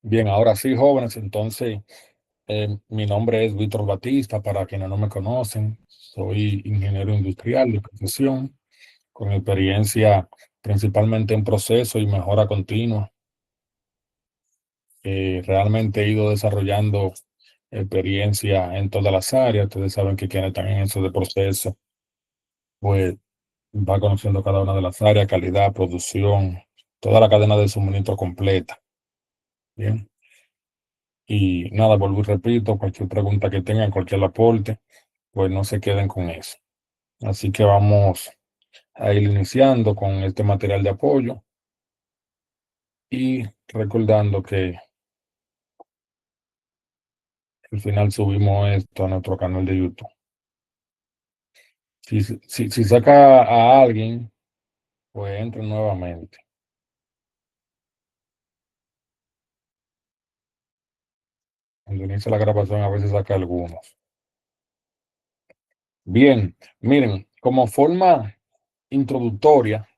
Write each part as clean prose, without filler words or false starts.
Bien, ahora sí, jóvenes, entonces mi nombre es Víctor Batista, para quienes no me conocen, soy ingeniero industrial de profesión, con experiencia principalmente en proceso y mejora continua. Realmente he ido desarrollando experiencia en todas las áreas. Ustedes saben que quienes están en eso de proceso, pues va conociendo cada una de las áreas, calidad, producción, toda la cadena de suministro completa. Bien. Y nada, vuelvo y repito, cualquier pregunta que tengan, cualquier aporte, pues no se queden con eso. Así que vamos a ir iniciando con este material de apoyo y recordando que al final subimos esto a nuestro canal de YouTube. Si saca a alguien, pues entre nuevamente. Cuando inicia la grabación a veces saca algunos. Bien, miren, como forma introductoria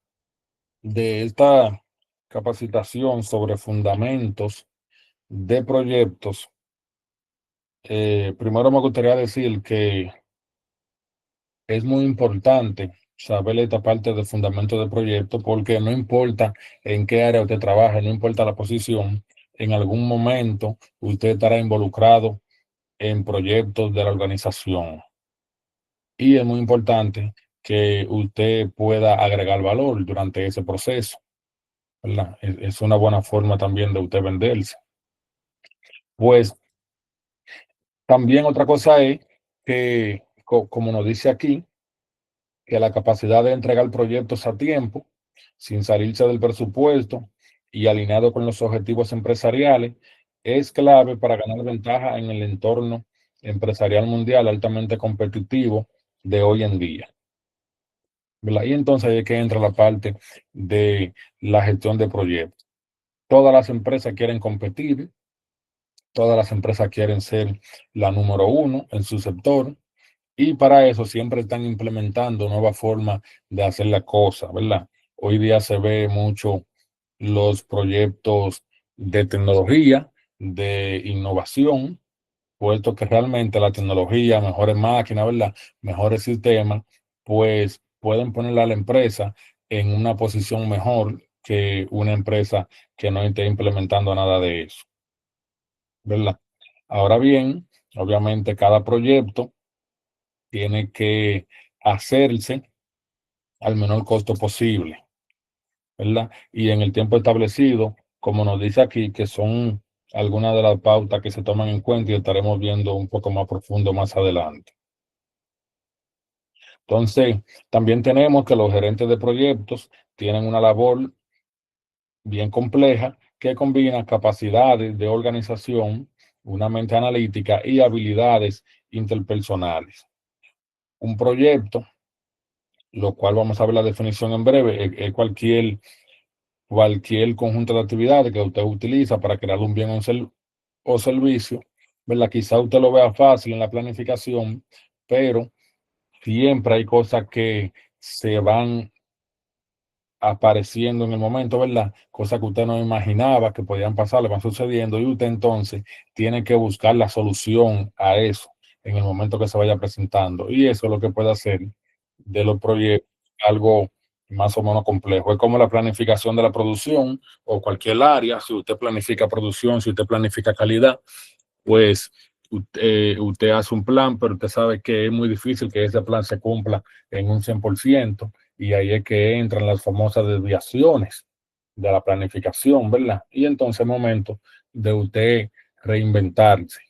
de esta capacitación sobre fundamentos de proyectos, primero me gustaría decir que es muy importante saber esta parte de fundamento de proyecto, porque no importa en qué área usted trabaje, no importa la posición, en algún momento usted estará involucrado en proyectos de la organización. Y es muy importante que usted pueda agregar valor durante ese proceso, ¿verdad? Es una buena forma también de usted venderse. Pues también otra cosa es que, como nos dice aquí, que la capacidad de entregar proyectos a tiempo, sin salirse del presupuesto y alineado con los objetivos empresariales, es clave para ganar ventaja en el entorno empresarial mundial altamente competitivo de hoy en día, ¿verdad? Y entonces ahí es que entra la parte de la gestión de proyectos. Todas las empresas quieren competir, todas las empresas quieren ser la número uno en su sector. Y para eso siempre están implementando nuevas formas de hacer la cosa, ¿verdad? Hoy día se ve mucho los proyectos de tecnología, de innovación, puesto que realmente la tecnología, mejores máquinas, ¿verdad? Mejores sistemas, pues pueden ponerle a la empresa en una posición mejor que una empresa que no esté implementando nada de eso, ¿verdad? Ahora bien, obviamente cada proyecto tiene que hacerse al menor costo posible, ¿verdad? Y en el tiempo establecido, como nos dice aquí, que son algunas de las pautas que se toman en cuenta y estaremos viendo un poco más profundo más adelante. Entonces, también tenemos que los gerentes de proyectos tienen una labor bien compleja que combina capacidades de organización, una mente analítica y habilidades interpersonales. Un proyecto, lo cual vamos a ver la definición en breve, es cualquier conjunto de actividades que usted utiliza para crear un bien o servicio, ¿verdad? Quizá usted lo vea fácil en la planificación, pero siempre hay cosas que se van apareciendo en el momento, ¿verdad? Cosas que usted no imaginaba que podían pasar, le van sucediendo y usted entonces tiene que buscar la solución a eso en el momento que se vaya presentando. Y eso es lo que puede hacer de los proyectos algo más o menos complejo. Es como la planificación de la producción o cualquier área. Si usted planifica producción, si usted planifica calidad, pues usted hace un plan, pero usted sabe que es muy difícil que ese plan se cumpla en un 100%, y ahí es que entran las famosas desviaciones de la planificación, ¿verdad? Y entonces es momento de usted reinventarse.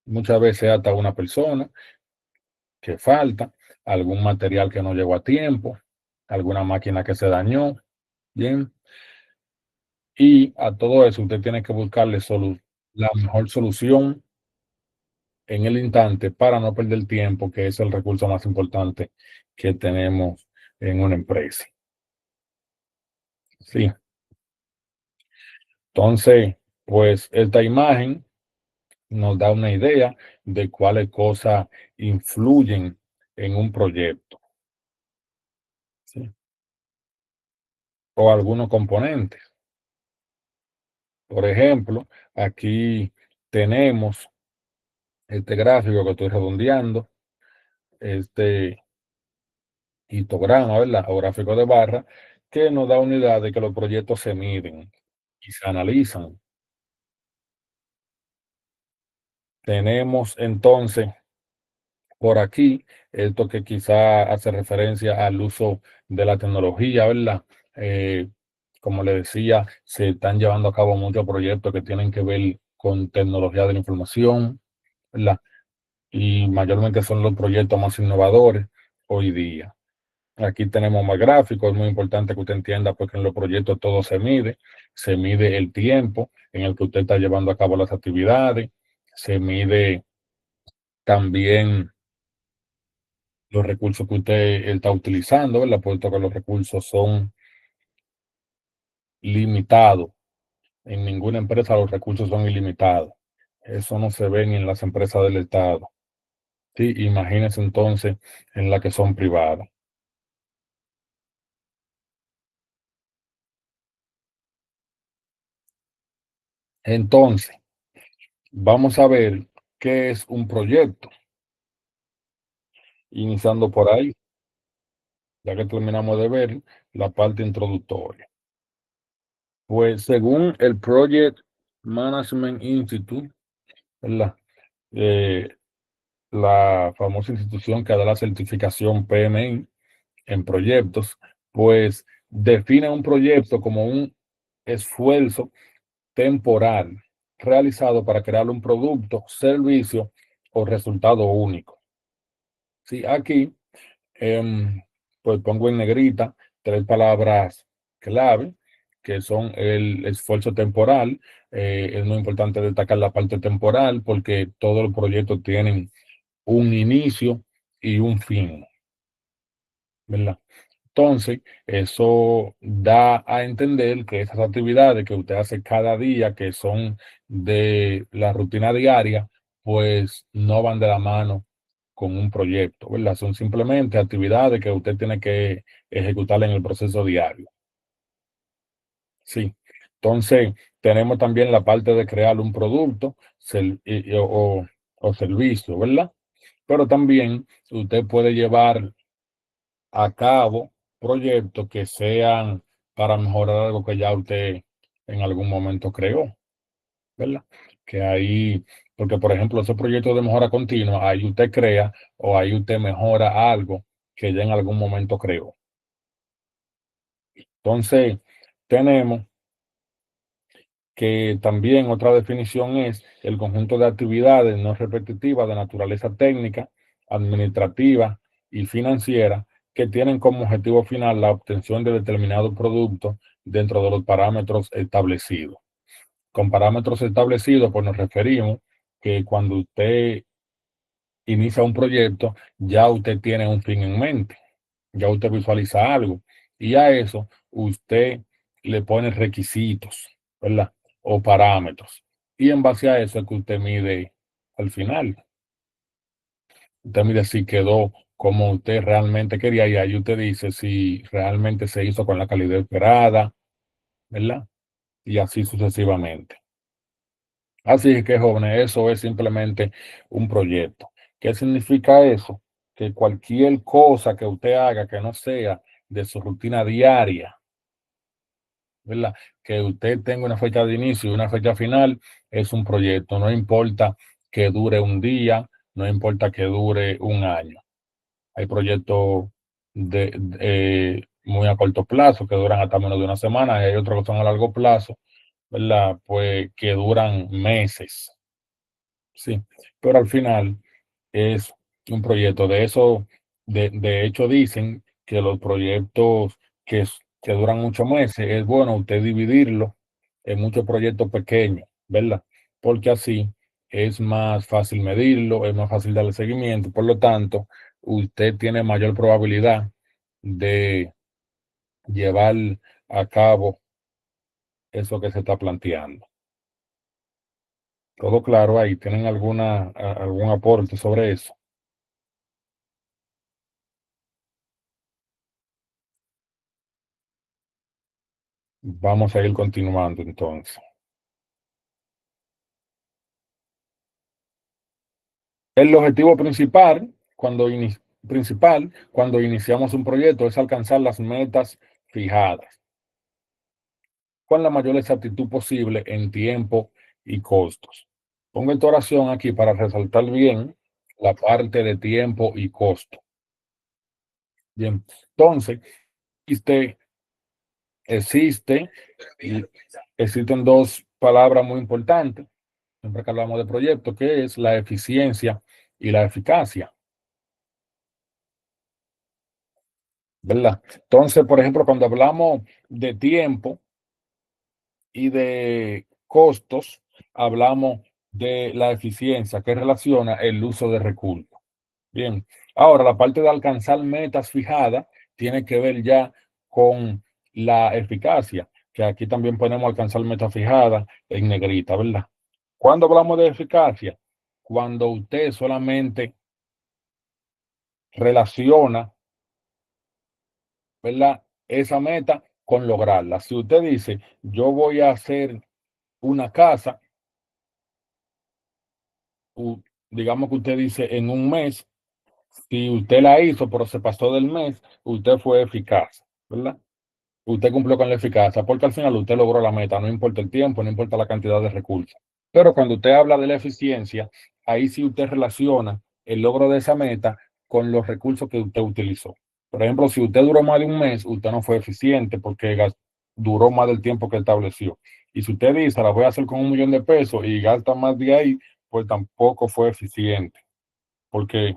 Muchas veces hasta una persona que falta, algún material que no llegó a tiempo, alguna máquina que se dañó, bien, y a todo eso usted tiene que buscarle la mejor solución en el instante para no perder tiempo, que es el recurso más importante que tenemos en una empresa. Sí, entonces, pues esta imagen nos da una idea de cuáles cosas influyen en un proyecto, ¿sí? O algunos componentes. Por ejemplo, aquí tenemos este gráfico que estoy redondeando, este histograma, ¿verdad? O gráfico de barra, que nos da unidad de que los proyectos se miden y se analizan. Tenemos entonces por aquí esto que quizá hace referencia al uso de la tecnología, ¿verdad? Eh, Como le decía, se están llevando a cabo muchos proyectos que tienen que ver con tecnología de la información, ¿verdad? Y mayormente son los proyectos más innovadores hoy día. Aquí tenemos más gráficos, es muy importante que usted entienda porque en los proyectos todo se mide el tiempo en el que usted está llevando a cabo las actividades, se mide también los recursos que usted está utilizando, ¿verdad? Puesto que los recursos son limitados. En ninguna empresa los recursos son ilimitados. Eso no se ve ni en las empresas del Estado. Sí, imagínense entonces en las que son privadas. Entonces, vamos a ver qué es un proyecto, iniciando por ahí, ya que terminamos de ver la parte introductoria. Pues según el Project Management Institute, ¿verdad? Eh, la famosa institución que da la certificación PMI en proyectos, pues define un proyecto como un esfuerzo temporal realizado para crear un producto, servicio o resultado único. Sí, aquí pues pongo en negrita tres palabras clave que son el esfuerzo temporal. Es muy importante destacar la parte temporal porque todos los proyectos tienen un inicio y un fin, ¿verdad? Entonces, eso da a entender que esas actividades que usted hace cada día, que son de la rutina diaria, pues no van de la mano con un proyecto, ¿verdad? Son simplemente actividades que usted tiene que ejecutar en el proceso diario. Sí. Entonces, tenemos también la parte de crear un producto o servicio, ¿verdad? Pero también usted puede llevar a cabo proyectos que sean para mejorar algo que ya usted en algún momento creó, ¿verdad? Que ahí, porque por ejemplo, ese proyecto de mejora continua, ahí usted crea o ahí usted mejora algo que ya en algún momento creó. Entonces, tenemos que también otra definición es el conjunto de actividades no repetitivas de naturaleza técnica, administrativa y financiera que tienen como objetivo final la obtención de determinado producto dentro de los parámetros establecidos. Con parámetros establecidos, pues nos referimos que cuando usted inicia un proyecto, ya usted tiene un fin en mente, ya usted visualiza algo y a eso usted le pone requisitos, ¿verdad? O parámetros. Y en base a eso es que usted mide al final. Usted mide si quedó como usted realmente quería y ahí usted dice si realmente se hizo con la calidad esperada, ¿verdad? Y así sucesivamente. Así que, jóvenes, eso es simplemente un proyecto. ¿Qué significa eso? Que cualquier cosa que usted haga que no sea de su rutina diaria, ¿verdad? Que usted tenga una fecha de inicio y una fecha final, es un proyecto. No importa que dure un día, no importa que dure un año. Hay proyectos muy a corto plazo que duran hasta menos de una semana y hay otros que son a largo plazo, ¿verdad? Pues que duran meses. Sí, pero al final es un proyecto. De eso, de hecho, dicen que los proyectos que duran muchos meses, es bueno usted dividirlo en muchos proyectos pequeños, ¿verdad? Porque así es más fácil medirlo, es más fácil darle seguimiento. Por lo tanto, usted tiene mayor probabilidad de llevar a cabo eso que se está planteando. Todo claro ahí. ¿Tienen algún aporte sobre eso? Vamos a ir continuando entonces. El objetivo principal cuando iniciamos un proyecto es alcanzar las metas fijadas con la mayor exactitud posible en tiempo y costos. Pongo esta oración aquí para resaltar bien la parte de tiempo y costo. Bien, entonces, existe, existe, y existen dos palabras muy importantes, siempre que hablamos de proyectos, que es la eficiencia y la eficacia, ¿verdad? Entonces, por ejemplo, cuando hablamos de tiempo y de costos, hablamos de la eficiencia que relaciona el uso de recursos. Bien, ahora la parte de alcanzar metas fijadas tiene que ver ya con la eficacia, que aquí también podemos alcanzar metas fijadas en negrita, ¿verdad? Cuando hablamos de eficacia, cuando usted solamente relaciona, ¿verdad? Esa meta con lograrla. Si usted dice, yo voy a hacer una casa, digamos que usted dice en un mes, si usted la hizo, pero se pasó del mes, usted fue eficaz, ¿verdad? Usted cumplió con la eficacia, porque al final usted logró la meta, no importa el tiempo, no importa la cantidad de recursos. Pero cuando usted habla de la eficiencia, ahí sí usted relaciona el logro de esa meta con los recursos que usted utilizó. Por ejemplo, si usted duró más de un mes, usted no fue eficiente porque duró más del tiempo que estableció. Y si usted dice, la voy a hacer con 1 millón de pesos y gasta más de ahí, pues tampoco fue eficiente porque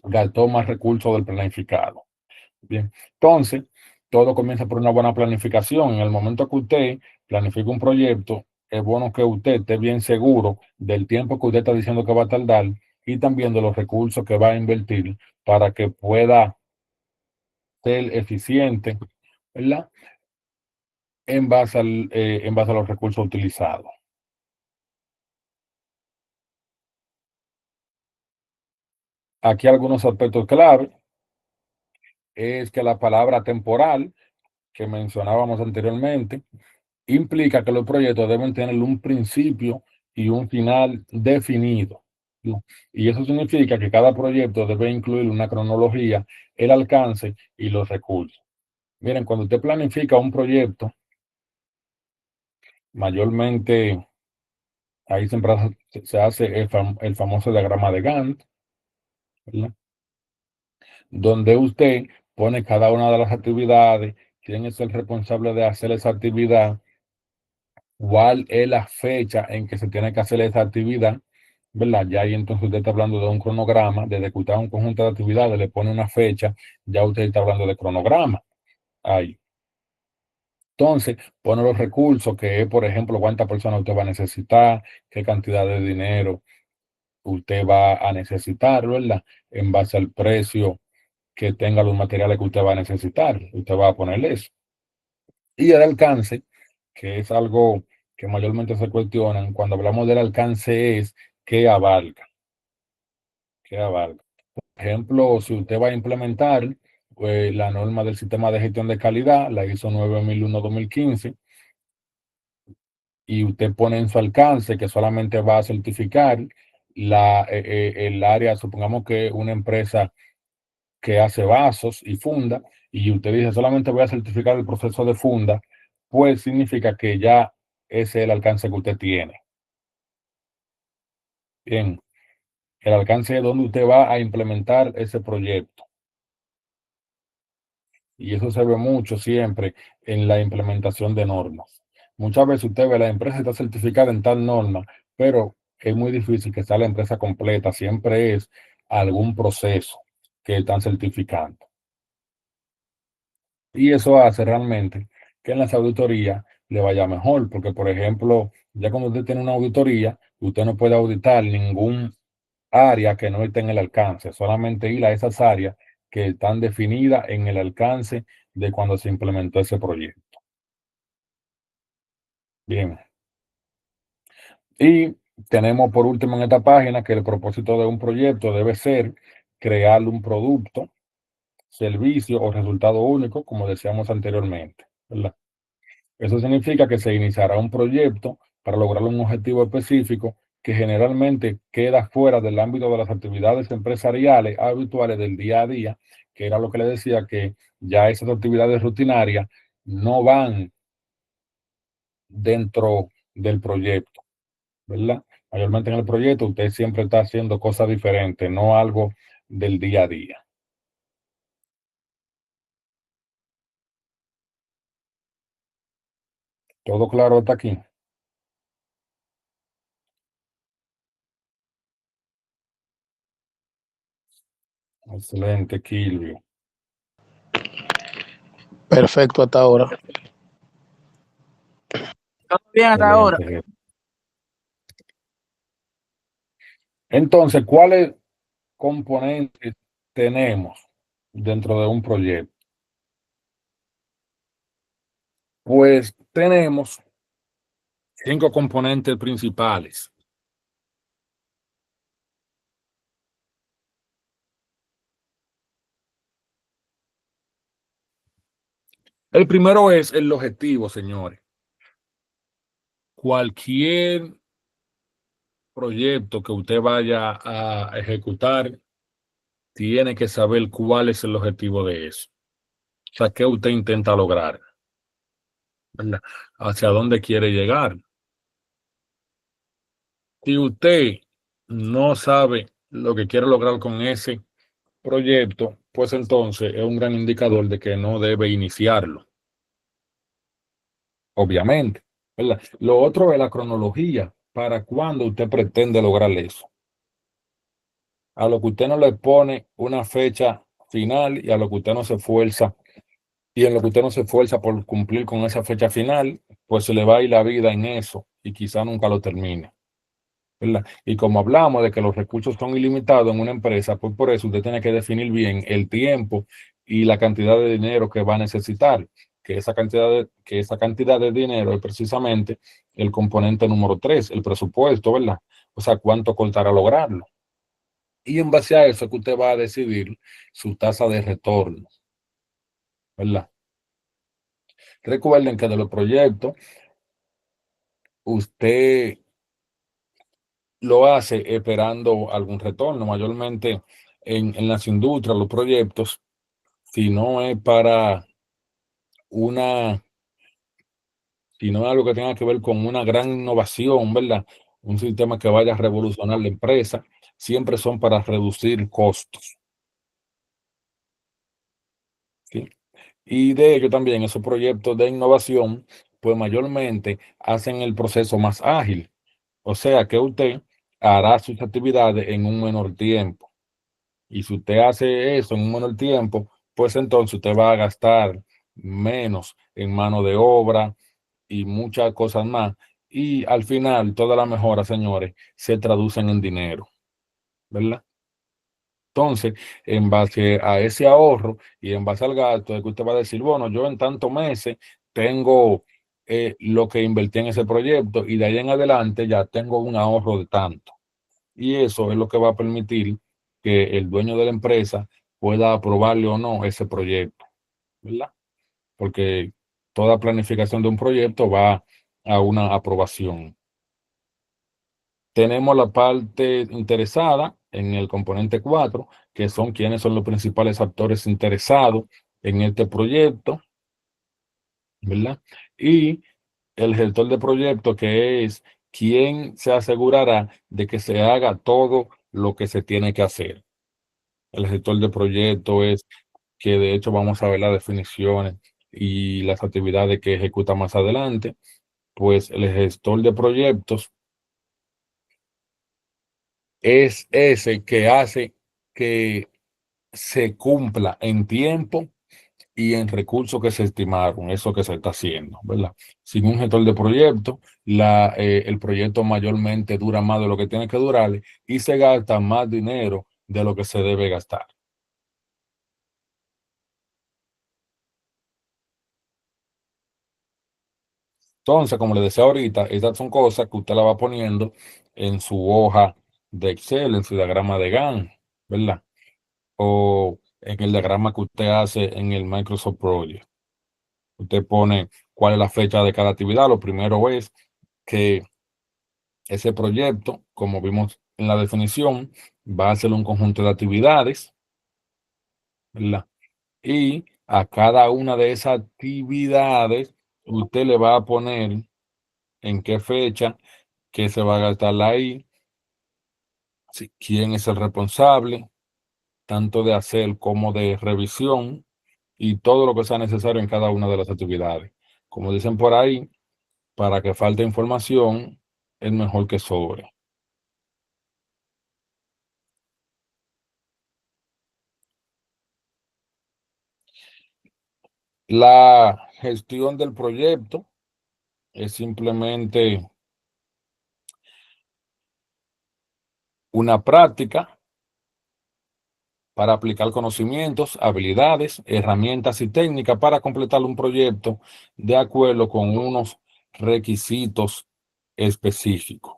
gastó más recursos del planificado. Bien, entonces, todo comienza por una buena planificación. En el momento que usted planifica un proyecto, es bueno que usted esté bien seguro del tiempo que usted está diciendo que va a tardar y también de los recursos que va a invertir para que pueda ser eficiente, ¿verdad? En base a los recursos utilizados. Aquí algunos aspectos clave es que la palabra temporal que mencionábamos anteriormente implica que los proyectos deben tener un principio y un final definido, ¿no? Y eso significa que cada proyecto debe incluir una cronología, el alcance y los recursos. Miren, cuando usted planifica un proyecto, mayormente ahí siempre se hace el famoso diagrama de Gantt, ¿verdad? Donde usted pone cada una de las actividades, quién es el responsable de hacer esa actividad, cuál es la fecha en que se tiene que hacer esa actividad, ¿verdad? Ya ahí entonces usted está hablando de un cronograma, desde que usted a un conjunto de actividades le pone una fecha, ya usted está hablando de cronograma. Ahí. Entonces, pone los recursos, que es, por ejemplo, cuántas personas usted va a necesitar, qué cantidad de dinero usted va a necesitar, ¿verdad? En base al precio que tenga los materiales que usted va a necesitar, usted va a ponerle eso. Y el alcance, que es algo que mayormente se cuestionan, cuando hablamos del alcance es qué abarca, qué abarca. Por ejemplo, si usted va a implementar la norma del sistema de gestión de calidad, la ISO 9001-2015, y usted pone en su alcance que solamente va a certificar el área, supongamos que una empresa que hace vasos y funda, y usted dice solamente voy a certificar el proceso de funda, pues significa que ya ese es el alcance que usted tiene. Bien, el alcance es donde usted va a implementar ese proyecto. Y eso se ve mucho siempre en la implementación de normas. Muchas veces usted ve la empresa está certificada en tal norma, pero es muy difícil que sea la empresa completa. Siempre es algún proceso que están certificando. Y eso hace realmente que en las auditorías le vaya mejor, porque por ejemplo, ya cuando usted tiene una auditoría, usted no puede auditar ningún área que no esté en el alcance, solamente ir a esas áreas que están definidas en el alcance de cuando se implementó ese proyecto. Bien, y tenemos por último en esta página que el propósito de un proyecto debe ser crear un producto, servicio o resultado único, como decíamos anteriormente, ¿verdad? Eso significa que se iniciará un proyecto para lograr un objetivo específico que generalmente queda fuera del ámbito de las actividades empresariales habituales del día a día, que era lo que le decía, que ya esas actividades rutinarias no van dentro del proyecto, ¿verdad? Mayormente en el proyecto usted siempre está haciendo cosas diferentes, no algo del día a día. ¿Todo claro hasta aquí? Excelente, Kilvio. Perfecto hasta ahora. Todo bien hasta ahora. Excelente. Entonces, ¿cuáles componentes tenemos dentro de un proyecto? Pues tenemos 5 componentes principales. El primero es el objetivo, señores. Cualquier proyecto que usted vaya a ejecutar tiene que saber cuál es el objetivo de eso. O sea, qué usted intenta lograr, ¿verdad? Hacia dónde quiere llegar. Si usted no sabe lo que quiere lograr con ese proyecto, pues entonces es un gran indicador de que no debe iniciarlo, obviamente, ¿verdad? Lo otro es la cronología, para cuándo usted pretende lograr eso. A lo que usted no le pone una fecha final y a lo que usted no se esfuerza, y en lo que usted no se esfuerza por cumplir con esa fecha final, pues se le va a ir la vida en eso y quizá nunca lo termine, ¿verdad? Y como hablamos de que los recursos son ilimitados en una empresa, pues por eso usted tiene que definir bien el tiempo y la cantidad de dinero que va a necesitar, que esa cantidad de dinero es precisamente el componente número 3, el presupuesto, ¿verdad? O sea, cuánto costará lograrlo. Y en base a eso es que usted va a decidir su tasa de retorno, ¿verdad? Recuerden que de los proyectos, usted lo hace esperando algún retorno, mayormente en las industrias, los proyectos, si no es para una, si no es algo que tenga que ver con una gran innovación, ¿verdad? Un sistema que vaya a revolucionar la empresa, siempre son para reducir costos, ¿sí? Y de hecho también esos proyectos de innovación, pues mayormente hacen el proceso más ágil. O sea que usted hará sus actividades en un menor tiempo. Y si usted hace eso en un menor tiempo, pues entonces usted va a gastar menos en mano de obra y muchas cosas más. Y al final, todas las mejoras, señores, se traducen en dinero, ¿verdad? Entonces, en base a ese ahorro y en base al gasto, es que usted va a decir, bueno, yo en tantos meses tengo lo que invertí en ese proyecto y de ahí en adelante ya tengo un ahorro de tanto. Y eso es lo que va a permitir que el dueño de la empresa pueda aprobarle o no ese proyecto, ¿verdad? Porque toda planificación de un proyecto va a una aprobación. Tenemos la parte interesada en el componente 4, que son quienes son los principales actores interesados en este proyecto, ¿verdad? Y el gestor de proyecto, que es quien se asegurará de que se haga todo lo que se tiene que hacer. El gestor de proyecto es que de hecho vamos a ver las definiciones y las actividades que ejecuta más adelante. Pues el gestor de proyectos es ese que hace que se cumpla en tiempo y en recursos que se estimaron, eso que se está haciendo, ¿verdad? Sin un gestor de proyecto, el proyecto mayormente dura más de lo que tiene que durar y se gasta más dinero de lo que se debe gastar. Entonces, como le decía ahorita, estas son cosas que usted la va poniendo en su hoja de Excel, en su diagrama de Gantt, ¿verdad? O en el diagrama que usted hace en el Microsoft Project. Usted pone cuál es la fecha de cada actividad. Lo primero es que Ese proyecto, como vimos en la definición, va a ser un conjunto de actividades, ¿verdad? Y a cada una de esas actividades, usted le va a poner en qué fecha, qué se va a gastar ahí, quién es el responsable, tanto de hacer como de revisión y todo lo que sea necesario en cada una de las actividades. Como dicen por ahí, para que falte información, es mejor que sobre. La gestión del proyecto es simplemente una práctica para aplicar conocimientos, habilidades, herramientas y técnicas para completar un proyecto de acuerdo con unos requisitos específicos.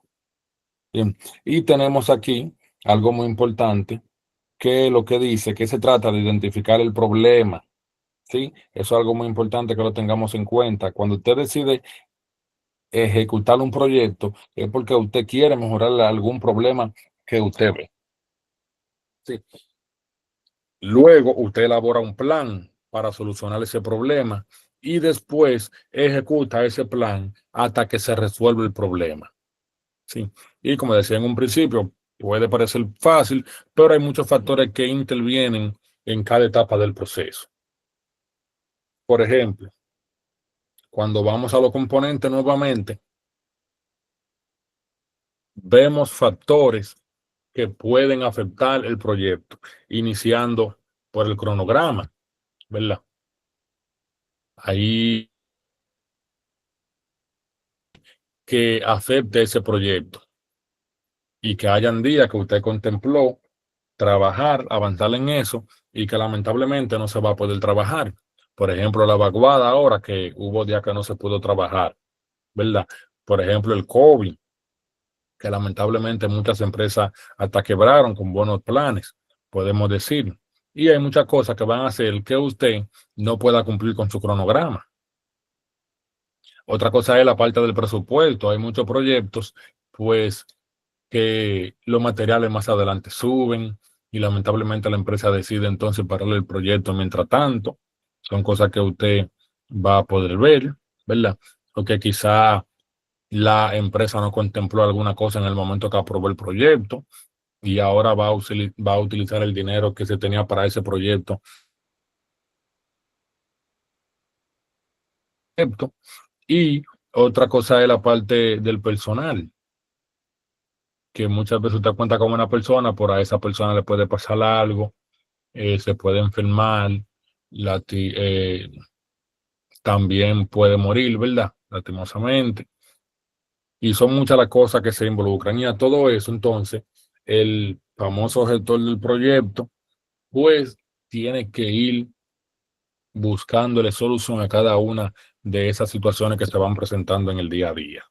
Bien, y tenemos aquí algo muy importante, que lo que dice que se trata de identificar el problema. ¿Sí? Eso es algo muy importante que lo tengamos en cuenta. Cuando usted decide ejecutar un proyecto, es porque usted quiere mejorar algún problema que usted ve. Sí. Luego usted elabora un plan para solucionar ese problema y después ejecuta ese plan hasta que se resuelve el problema. Sí. Y como decía en un principio, puede parecer fácil, pero hay muchos factores que intervienen en cada etapa del proceso. Por ejemplo, cuando vamos a los componentes nuevamente, vemos factores que pueden afectar el proyecto, iniciando por el cronograma, ¿verdad? Ahí que afecte ese proyecto y que hayan días que usted contempló trabajar, avanzar en eso y que lamentablemente no se va a poder trabajar. Por ejemplo, la vaguada ahora que hubo días que no se pudo trabajar, ¿verdad? Por ejemplo, el COVID, que lamentablemente muchas empresas hasta quebraron con buenos planes, podemos decir. Y hay muchas cosas que van a hacer que usted no pueda cumplir con su cronograma. Otra cosa es la parte del presupuesto. Hay muchos proyectos, pues, que los materiales más adelante suben y lamentablemente la empresa decide entonces pararle el proyecto mientras tanto. Son cosas que usted va a poder ver, ¿verdad? O que quizá la empresa no contempló alguna cosa en el momento que aprobó el proyecto y ahora va a utilizar el dinero que se tenía para ese proyecto. Y otra cosa es la parte del personal, que muchas veces usted cuenta con una persona, por a esa persona le puede pasar algo, se puede enfermar, eh, también puede morir, ¿verdad? Lastimosamente. Y son muchas las cosas que se involucran. Y a todo eso, entonces, el famoso gestor del proyecto, pues, tiene que ir buscándole solución a cada una de esas situaciones que se van presentando en el día a día.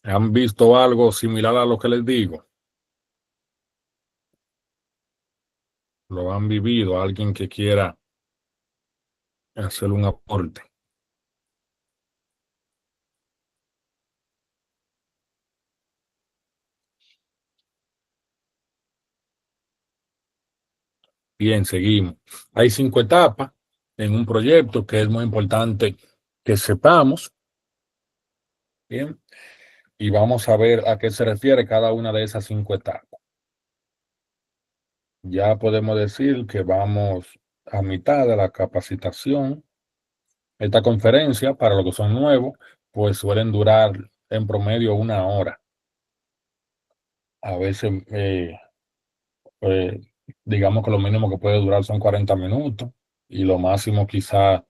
¿Han visto algo similar a lo que les digo? ¿Lo han vivido? ¿Alguien que quiera hacer un aporte? Bien, seguimos. Hay 5 etapas en un proyecto que es muy importante que sepamos. Bien, y vamos a ver a qué se refiere cada una de esas 5 etapas. Ya podemos decir que vamos a mitad de la capacitación. Esta conferencia, para los que son nuevos, pues suelen durar en promedio 1 hora. A veces, eh, digamos que lo mínimo que puede durar son 40 minutos y lo máximo quizá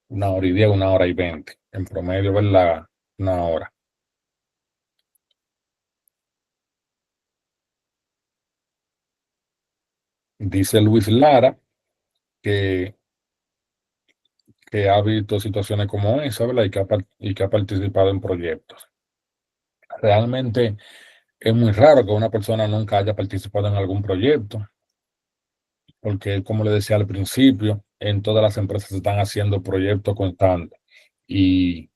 1 hora y 10, 1 hora y 20. En promedio, ¿verdad? 1 hora. Dice Luis Lara que, que ha visto situaciones como esa, ¿verdad? Y que ha participado en proyectos. Realmente es muy raro que una persona nunca haya participado en algún proyecto, porque como le decía al principio, en todas las empresas se están haciendo proyectos constantes y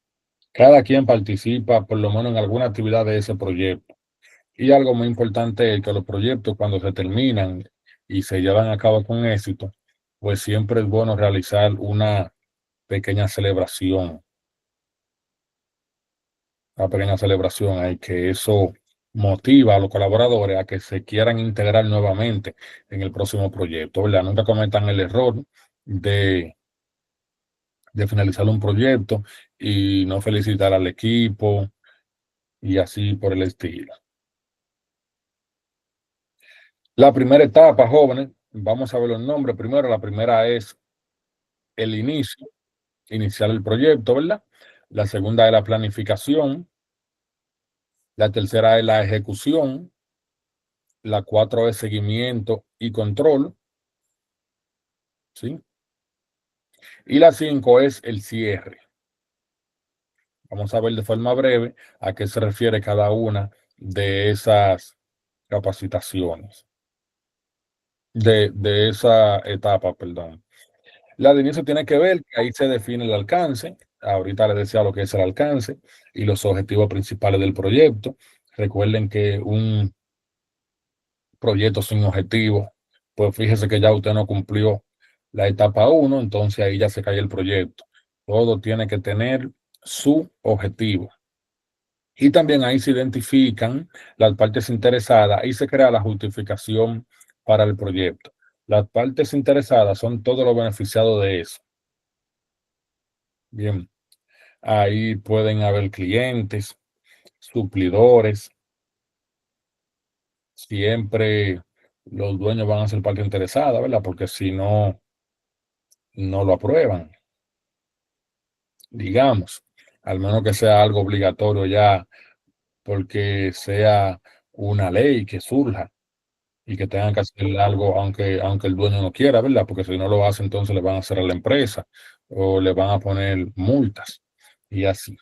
cada quien participa por lo menos en alguna actividad de ese proyecto. Y algo muy importante es que los proyectos cuando se terminan y se llevan a cabo con éxito, pues siempre es bueno realizar pequeña celebración, una pequeña celebración ahí, que eso motiva a los colaboradores a que se quieran integrar nuevamente en el próximo proyecto, ¿verdad? Nunca cometan el error de, de finalizar un proyecto y no felicitar al equipo y así por el estilo. La primera etapa, jóvenes, vamos a ver los nombres primero. La primera es el inicio, iniciar el proyecto, ¿verdad? La segunda es la planificación. La tercera es la ejecución. La cuatro es seguimiento y control, ¿sí? Y la cinco es el cierre. Vamos a ver de forma breve a qué se refiere cada una de esas capacitaciones, de esa etapa, perdón. La de inicio tiene que ver, que ahí se define el alcance. Ahorita les decía lo que es el alcance y los objetivos principales del proyecto. Recuerden que un proyecto sin objetivo, pues fíjese que ya usted no cumplió la etapa uno, entonces ahí ya se cae el proyecto. Todo tiene que tener su objetivo. Y también ahí se identifican las partes interesadas y se crea la justificación para el proyecto. Las partes interesadas son todos los beneficiados de eso. Bien, ahí pueden haber clientes, suplidores, siempre los dueños van a ser parte interesada, ¿verdad? Porque si no, no lo aprueban, digamos, al menos que sea algo obligatorio ya, porque sea una ley que surja y que tengan que hacer algo aunque el dueño no quiera, ¿verdad? Porque si no lo hace, entonces le van a hacer a la empresa o le van a poner multas y así.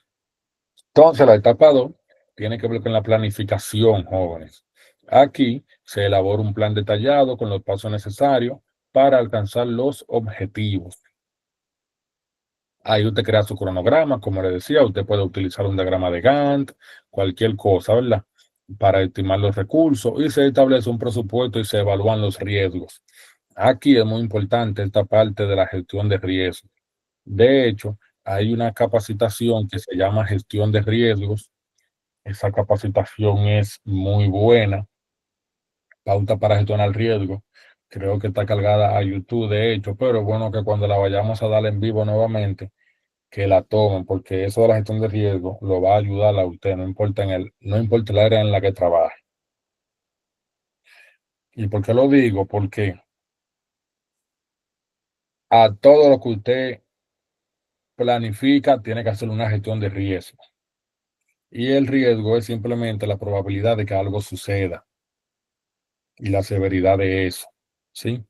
Entonces, la etapa 2 tiene que ver con la planificación, jóvenes. Aquí se elabora un plan detallado con los pasos necesarios para alcanzar los objetivos. Ahí usted crea su cronograma, como le decía, usted puede utilizar un diagrama de Gantt, cualquier cosa, ¿verdad? Para estimar los recursos y se establece un presupuesto y se evalúan los riesgos. Aquí es muy importante esta parte de la gestión de riesgos. De hecho, hay una capacitación que se llama gestión de riesgos. Esa capacitación es muy buena, pauta para gestionar el riesgo. Creo que está cargada a YouTube, de hecho, pero bueno que cuando la vayamos a dar en vivo nuevamente, que la tomen, porque eso de la gestión de riesgo lo va a ayudar a usted, no importa el área en la que trabaje. ¿Y por qué lo digo? Porque a todo lo que usted planifica tiene que hacer una gestión de riesgo. Y el riesgo es simplemente la probabilidad de que algo suceda y la severidad de eso, ¿sí?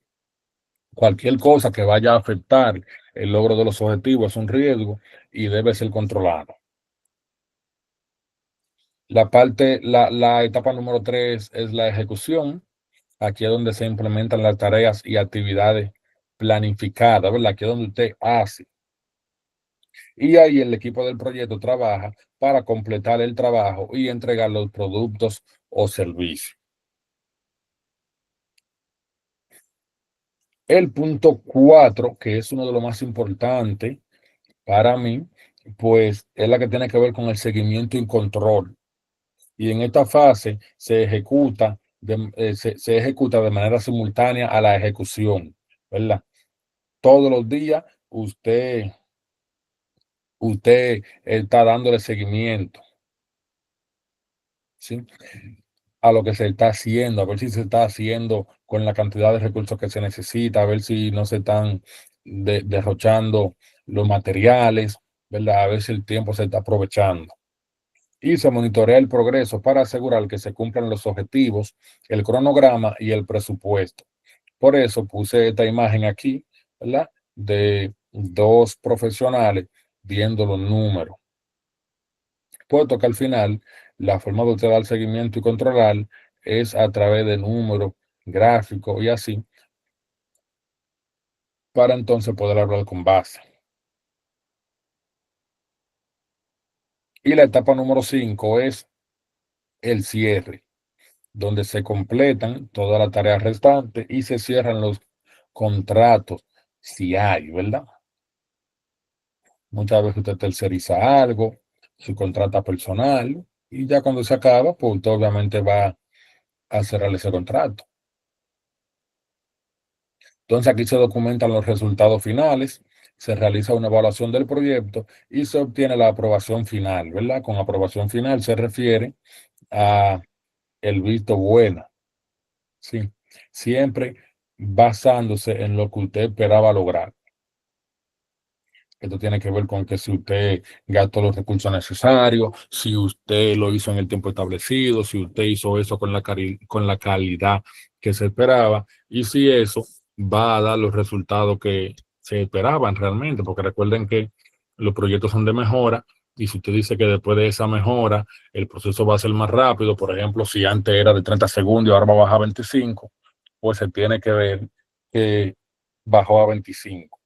Cualquier cosa que vaya a afectar el logro de los objetivos es un riesgo y debe ser controlado. La etapa número 3 es la ejecución. Aquí es donde se implementan las tareas y actividades planificadas, ¿verdad? Aquí es donde usted hace. Y ahí el equipo del proyecto trabaja para completar el trabajo y entregar los productos o servicios. El punto 4, que es uno de los más importantes para mí, pues es la que tiene que ver con el seguimiento y control. Y en esta fase se ejecuta de manera simultánea a la ejecución, ¿verdad? Todos los días usted está dándole seguimiento, ¿sí? A lo que se está haciendo, a ver si se está haciendo con la cantidad de recursos que se necesita, a ver si no se están derrochando los materiales, ¿verdad? A ver si el tiempo se está aprovechando. Y se monitorea el progreso para asegurar que se cumplan los objetivos, el cronograma y el presupuesto. Por eso puse esta imagen aquí, ¿verdad? De dos profesionales viendo los números. Puesto que al final la forma de usted dar seguimiento y controlar es a través de números, gráficos y así. para entonces poder hablar con base. Y la etapa número 5 es el cierre, donde se completan todas las tareas restantes y se cierran los contratos, si hay, ¿verdad? Muchas veces usted terceriza algo, su contrata personal, y ya cuando se acaba, pues usted obviamente va a cerrar ese contrato. Entonces aquí se documentan los resultados finales, se realiza una evaluación del proyecto y se obtiene la aprobación final, ¿verdad? Con aprobación final se refiere a el visto bueno, ¿sí? Siempre basándose en lo que usted esperaba lograr. Esto tiene que ver con que si usted gastó los recursos necesarios, si usted lo hizo en el tiempo establecido, si usted hizo eso con con la calidad que se esperaba y si eso va a dar los resultados que se esperaban realmente, porque recuerden que los proyectos son de mejora y si usted dice que después de esa mejora el proceso va a ser más rápido, por ejemplo, si antes era de 30 segundos y ahora va a bajar a 25, pues se tiene que ver que bajó a 25.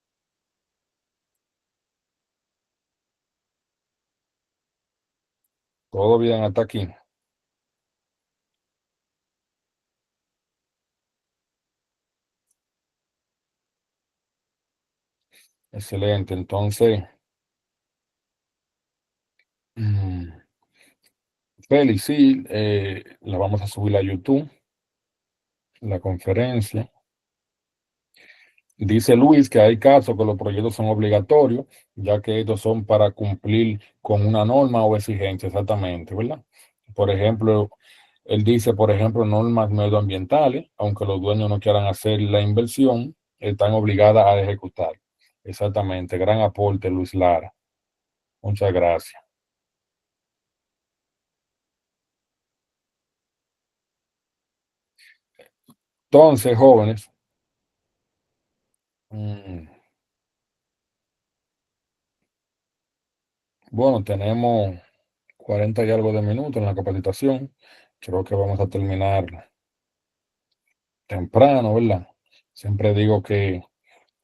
Todo bien hasta aquí. Excelente. Entonces, mm, Félix, sí, la vamos a subir a YouTube, la conferencia. Dice Luis que hay casos que los proyectos son obligatorios, ya que estos son para cumplir con una norma o exigencia, exactamente, ¿verdad? Por ejemplo, él dice, por ejemplo, normas medioambientales, aunque los dueños no quieran hacer la inversión, están obligadas a ejecutar. Exactamente. Gran aporte, Luis Lara. Muchas gracias. Entonces, jóvenes, mm, bueno, tenemos 40 y algo de minutos en la capacitación. Creo que vamos a terminar temprano, ¿verdad? Siempre digo que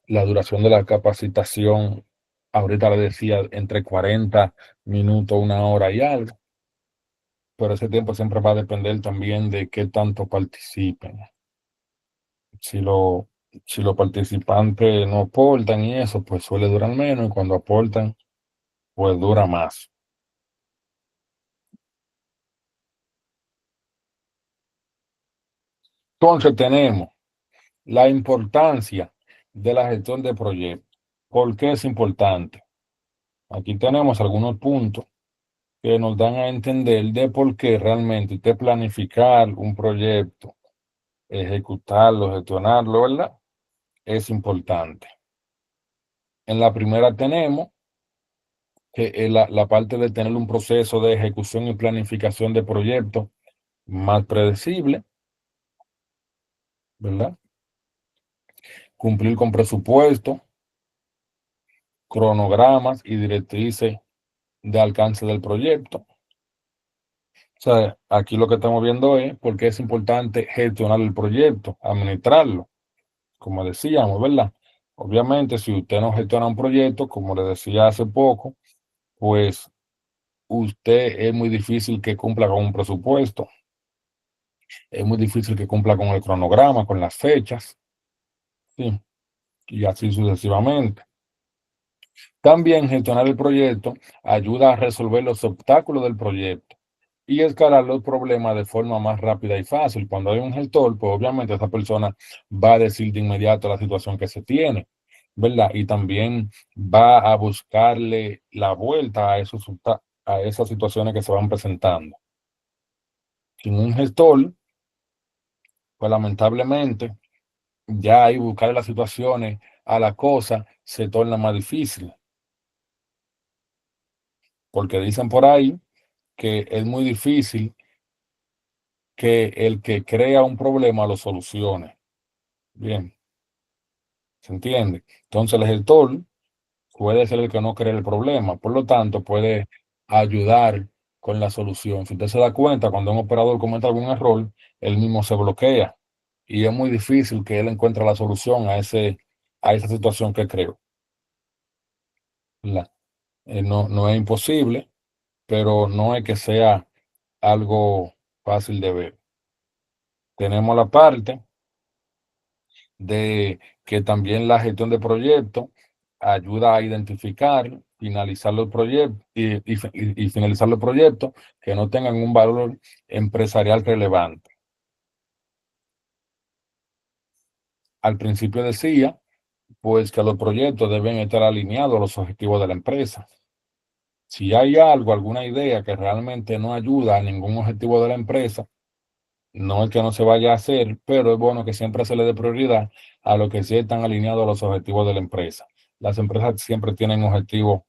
la duración de la capacitación, ahorita le decía, entre 40 minutos, una hora y algo, pero ese tiempo siempre va a depender también de qué tanto participen. Si, lo, si los participantes no aportan y eso, pues suele durar menos, y cuando aportan, pues dura más. Entonces tenemos la importancia de la gestión de proyectos. ¿Por qué es importante? Aquí tenemos algunos puntos que nos dan a entender de por qué realmente usted planificar un proyecto, ejecutarlo, gestionarlo, ¿verdad? Es importante. En la primera tenemos que la parte de tener un proceso de ejecución y planificación de proyectos más predecible, ¿verdad? Cumplir con presupuesto, cronogramas y directrices de alcance del proyecto. O sea, aquí lo que estamos viendo es por qué es importante gestionar el proyecto, administrarlo, como decíamos, ¿verdad? Obviamente, si usted no gestiona un proyecto, como le decía hace poco, pues usted es muy difícil que cumpla con un presupuesto, es muy difícil que cumpla con el cronograma, con las fechas, ¿sí? Y así sucesivamente. También gestionar el proyecto ayuda a resolver los obstáculos del proyecto y escalar los problemas de forma más rápida y fácil. Cuando hay un gestor, pues obviamente esa persona va a decir de inmediato la situación que se tiene, ¿verdad? Y también va a buscarle la vuelta a esas situaciones que se van presentando. Sin un gestor, pues lamentablemente, ya ahí buscar las situaciones a la cosa se torna más difícil, porque dicen por ahí que es muy difícil que el que crea un problema lo solucione. Bien, ¿se entiende? Entonces el gestor puede ser el que no cree el problema, por lo tanto puede ayudar con la solución. Si usted se da cuenta, cuando un operador comete algún error, él mismo se bloquea y es muy difícil que él encuentre la solución a esa situación que creo. No es imposible, pero no es que sea algo fácil de ver. Tenemos la parte de que también la gestión de proyectos ayuda a identificar, finalizar los proyectos y finalizar los proyectos que no tengan un valor empresarial relevante. Al principio decía, pues, que los proyectos deben estar alineados a los objetivos de la empresa. Si hay algo, alguna idea que realmente no ayuda a ningún objetivo de la empresa, no es que no se vaya a hacer, pero es bueno que siempre se le dé prioridad a lo que sí están alineados a los objetivos de la empresa. Las empresas siempre tienen objetivos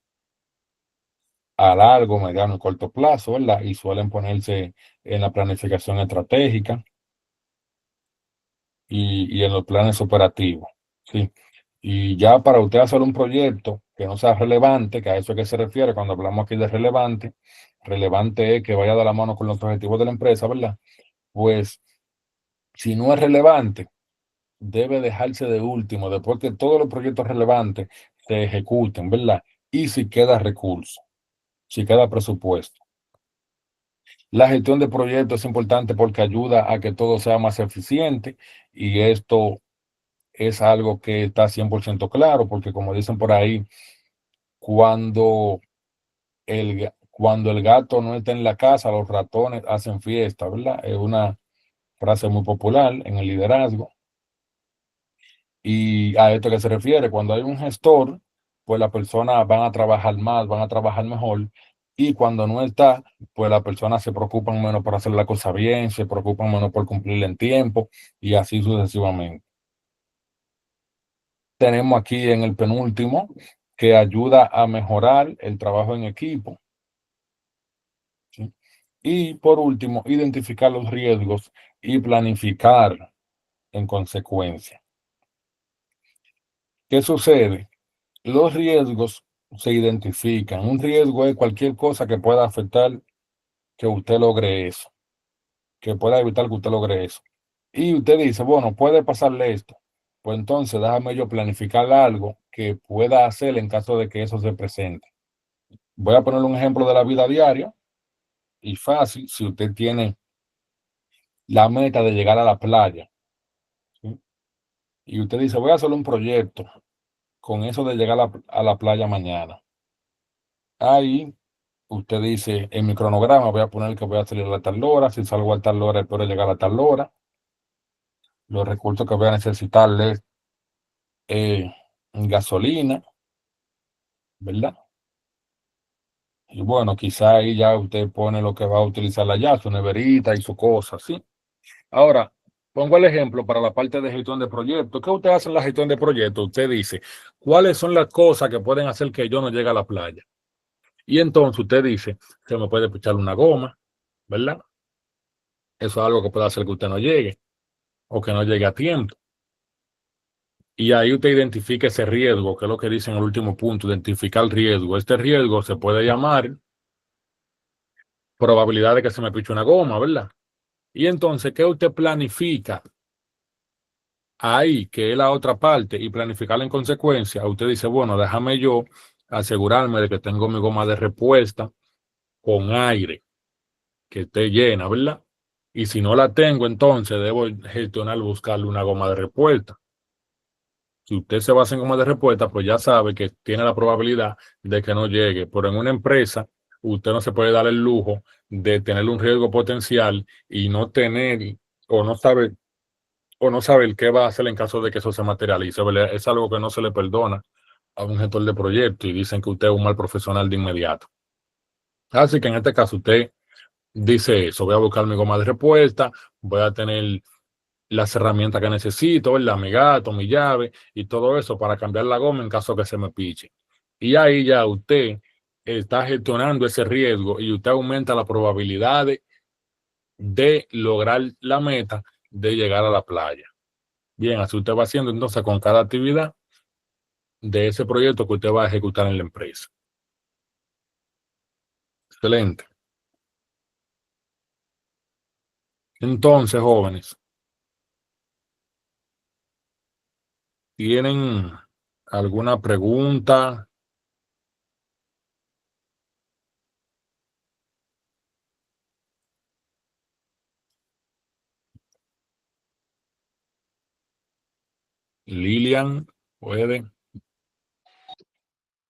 a largo, mediano y corto plazo, ¿verdad? Y suelen ponerse en la planificación estratégica y en los planes operativos, ¿sí? Y ya para usted hacer un proyecto que no sea relevante, que a eso es que se refiere cuando hablamos aquí de relevante, relevante es que vaya de la mano con los objetivos de la empresa, ¿verdad? Pues si no es relevante, debe dejarse de último, después que todos los proyectos relevantes se ejecuten, ¿verdad? Y si queda recurso, si queda presupuesto. La gestión de proyectos es importante porque ayuda a que todo sea más eficiente y esto es algo que está 100% claro, porque como dicen por ahí, cuando cuando el gato no está en la casa, los ratones hacen fiesta, ¿verdad? Es una frase muy popular en el liderazgo. Y a esto que se refiere, cuando hay un gestor, pues las personas van a trabajar más, van a trabajar mejor. Y cuando no está, pues las personas se preocupan menos por hacer la cosa bien, se preocupan menos por cumplir en tiempo y así sucesivamente. Tenemos aquí en el penúltimo que ayuda a mejorar el trabajo en equipo, ¿sí? Y por último, identificar los riesgos y planificar en consecuencia. ¿Qué sucede? Los riesgos se identifican. Un riesgo es cualquier cosa que pueda afectar que usted logre eso, que pueda evitar que usted logre eso. Y usted dice, bueno, puede pasarle esto. Pues entonces déjame yo planificar algo que pueda hacer en caso de que eso se presente. Voy a poner un ejemplo de la vida diaria y fácil. Si usted tiene la meta de llegar a la playa, ¿sí? Y usted dice, voy a hacer un proyecto con eso de llegar a la playa mañana. Ahí usted dice, en mi cronograma voy a poner que voy a salir a tal hora, si salgo a tal hora, espero llegar a tal hora. Los recursos que voy a necesitarles gasolina, ¿verdad? Y bueno, quizá ahí ya usted pone lo que va a utilizar allá, su neverita y su cosa, ¿sí? Ahora, pongo el ejemplo para la parte de gestión de proyectos. ¿Qué usted hace en la gestión de proyectos? Usted dice, ¿cuáles son las cosas que pueden hacer que yo no llegue a la playa? Y entonces usted dice, se me puede pichar una goma, ¿verdad? Eso es algo que puede hacer que usted no llegue o que no llegue a tiempo. Y ahí usted identifica ese riesgo, que es lo que dice en el último punto, identificar el riesgo. Este riesgo se puede llamar probabilidad de que se me piche una goma, ¿verdad? Y entonces, ¿qué usted planifica ahí, que es la otra parte, y planificarla en consecuencia? Usted dice, bueno, déjame yo asegurarme de que tengo mi goma de respuesta con aire, que esté llena, ¿verdad? Y si no la tengo, entonces debo gestionar, buscarle una goma de respuesta. Si usted se basa en goma de respuesta, pues ya sabe que tiene la probabilidad de que no llegue. Pero en una empresa, usted no se puede dar el lujo de tener un riesgo potencial y no tener o no saber qué va a hacer en caso de que eso se materialice, ¿verdad? Es algo que no se le perdona a un gestor de proyecto y dicen que usted es un mal profesional de inmediato. Así que en este caso usted dice eso, voy a buscar mi goma de respuesta, voy a tener las herramientas que necesito, ¿verdad? Mi gato, mi llave y todo eso para cambiar la goma en caso que se me piche. Y ahí ya usted está gestionando ese riesgo y usted aumenta la probabilidad de lograr la meta de llegar a la playa. Bien, así usted va haciendo entonces con cada actividad de ese proyecto que usted va a ejecutar en la empresa. Excelente. Entonces, jóvenes, tienen ¿Alguna pregunta? Lilian, ¿puede?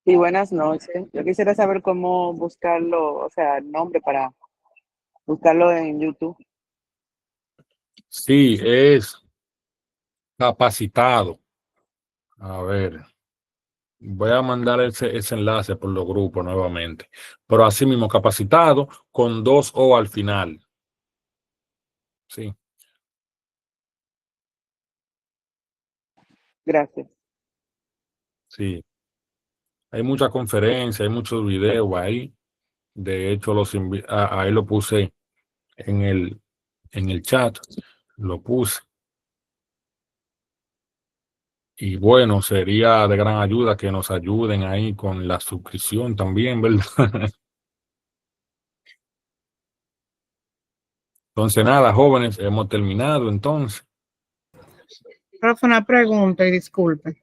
Sí, buenas noches. Yo quisiera saber cómo buscarlo, o sea, el nombre para buscarlo en YouTube. Sí, es capacitado. A ver, voy a mandar ese enlace por los grupos nuevamente. Pero así mismo, capacitado con 2 O al final. Sí, Gracias. sí. Hay muchas conferencias, hay muchos videos ahí. De hecho, ahí lo puse en el chat. Lo puse. Y bueno, sería de gran ayuda que nos ayuden ahí con la suscripción también, ¿verdad? Entonces, nada, jóvenes, hemos terminado entonces. Profe, una pregunta y disculpe.